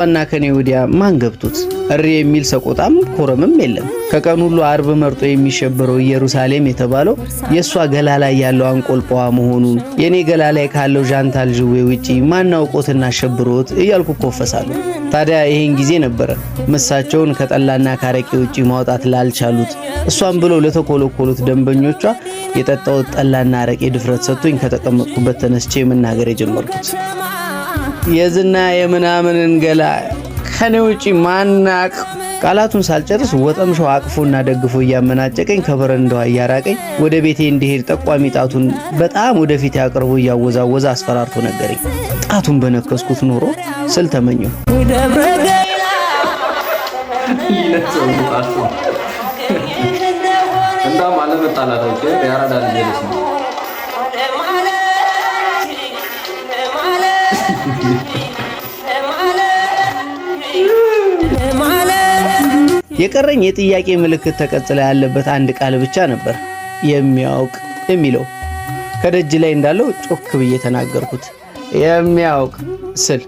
እና ከኔ ወዲያ ማን ገብቶት እሪ የሚል ሰቆጣም ኮረምም የለም። ከቀን ሁሉ አርብ መርጦ የሚሸበረው ኢየሩሳሌም የተባለው የሷ ገላ ላይ ያለው አንቆልጳዋ መሆኑን የኔ ገላ ላይ ካለው ዣንታል ጅዌ ውጪ ማን አውቆትና ሸብሮት እያልኩ ኮፈሳለሁ። ታዲያ ይሄን ጊዜ ነበረ መሳቸውን ከጠላና ካረቄ ውጪ ማውጣት ላልቻሉት እሷን ብለው ለተኮለኮሉት ደንበኞቿ የጠጣው ጠላና አረቄ ድፍረት ሰጥቶኝ ከተቀመጥኩበት ተነስቼ መናገር የጀመርኩት። የዝና የምናምንን ገላ ከኔ ውጪ ማናቅ ቃላቱን ሳልጨርስ ወጠምሻው አቅፎና ደግፎ እያመናጨቀኝ ከበረንዳው እያራቀኝ ወደ ቤቴ እንዲሄድ ጠቋሚ ጣቱን በጣም ወደፊት ያቀርቦ እያወዛወዘ አስፈራርቶ ነገረኝ። ጣቱን በነከስኩት ኖሮ ስል ተመኘው። እንዳም አለመጣላቶች ያራዳ ልጅ ነው። የቀረኝ የጥያቄ ምልክት ተቀጽላ ያለበት አንድ ቃል ብቻ ነበር፣ የሚያውቅ የሚለው። ከደጅ ላይ እንዳለው ጮክ ብዬ ተናገርኩት። የሚያውቅ ስል